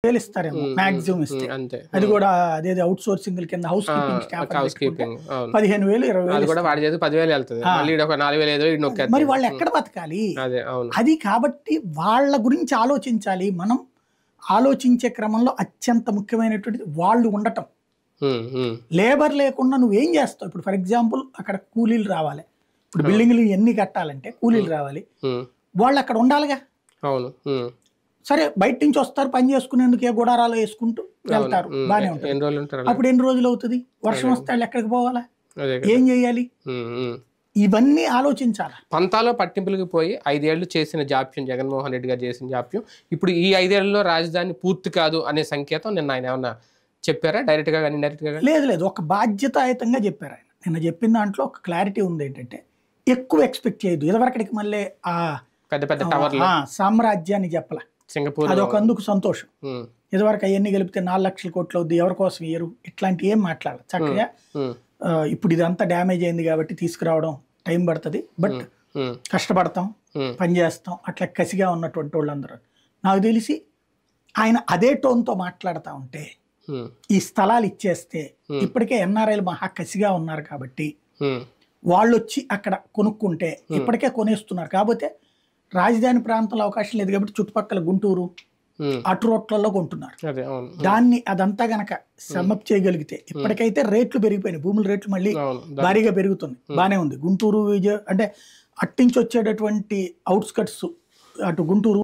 వేలు ఇస్తారేమో మాక్సిమం ఇస్తే, అది కూడా అదేది అవుట్ సోర్సింగ్ కింద హౌస్ కీపింగ్ స్టాఫ్ 15,000 20,000 మరి వాళ్ళు ఎక్కడ బతకాలి? అది కాబట్టి వాళ్ళ గురించి ఆలోచించాలి. మనం ఆలోచించే క్రమంలో అత్యంత ముఖ్యమైనటువంటిది వాళ్ళు ఉండటం. లేబర్ లేకుండా నువ్వేం చేస్తావు? ఇప్పుడు ఫర్ ఎగ్జాంపుల్ అక్కడ కూలీలు రావాలి, ఇప్పుడు బిల్డింగ్లు ఎన్ని కట్టాలంటే కూలీలు రావాలి, వాళ్ళు అక్కడ ఉండాలిగా. సరే బయట నుంచి వస్తారు పని చేసుకునేందుకు, ఏ గుడారాలు వేసుకుంటూ వెళ్తారు, బాగానే ఉంటుంది. అప్పుడు ఎన్ని రోజులు అవుతుంది? వర్షం వస్తే వాళ్ళు ఎక్కడికి పోవాలా? ఏం చేయాలి? ఇవన్నీ ఆలోచించాలి. పంతాలో పట్టింపులకి పోయి 5 ఏళ్లు చేసిన జాప్యం, జగన్మోహన్ రెడ్డి గారు చేసిన జాప్యం ఇప్పుడు ఈ 5 ఏళ్లలో రాజధాని పూర్తి కాదు అనే సంకేతం నిన్న ఆయన ఏమన్నా చెప్పారా? డైరెక్ట్ గా కానీ ఇండైరెక్ట్ గా? లేదు, ఒక బాధ్యతాయుతంగా చెప్పారు ఆయన. నిన్న చెప్పిన దాంట్లో ఒక క్లారిటీ ఉంది ఏంటంటే, ఎక్కువ ఎక్స్పెక్ట్ చేయదు. ఇదివరకటికి మళ్ళీ ఆ పెద్ద పెద్ద టవర్లు సామ్రాజ్యాన్ని చెప్పాల, సింగపూర్, అదొక అందుకు సంతోషం. ఇదివరకు అవన్నీ కలిపితే 4 లక్షల కోట్లు అవుద్ది, ఎవరి కోసం ఇయ్యరు, ఇట్లాంటి ఏం మాట్లాడాలి. చక్కగా ఇప్పుడు ఇదంతా డ్యామేజ్ అయింది కాబట్టి తీసుకురావడం టైం పడుతుంది, బట్ కష్టపడతాం, పని చేస్తాం, అట్లా కసిగా ఉన్నటువంటి వాళ్ళందరూ. నాకు తెలిసి ఆయన అదే టోన్తో మాట్లాడుతూ ఉంటే, ఈ స్థలాలు ఇచ్చేస్తే, ఇప్పటికే ఎన్ఆర్ఐలు మహా కసిగా ఉన్నారు కాబట్టి వాళ్ళు వచ్చి అక్కడ కొనుక్కుంటే ఇప్పటికే కొనేస్తున్నారు. కాకపోతే రాజధాని ప్రాంతంలో అవకాశం లేదు కాబట్టి చుట్టుపక్కల గుంటూరు అటు రోట్లలో కొంటున్నారు. దాన్ని అదంతా గనక సమ్మప్ చేయగలిగితే, ఇప్పటికైతే రేట్లు పెరిగిపోయినాయి, భూముల రేట్లు మళ్ళీ భారీగా పెరుగుతుంది, బాగానే ఉంది. గుంటూరు, విజయ అంటే అట్టించి వచ్చేటటువంటి అవుట్స్కట్స్, అటు గుంటూరు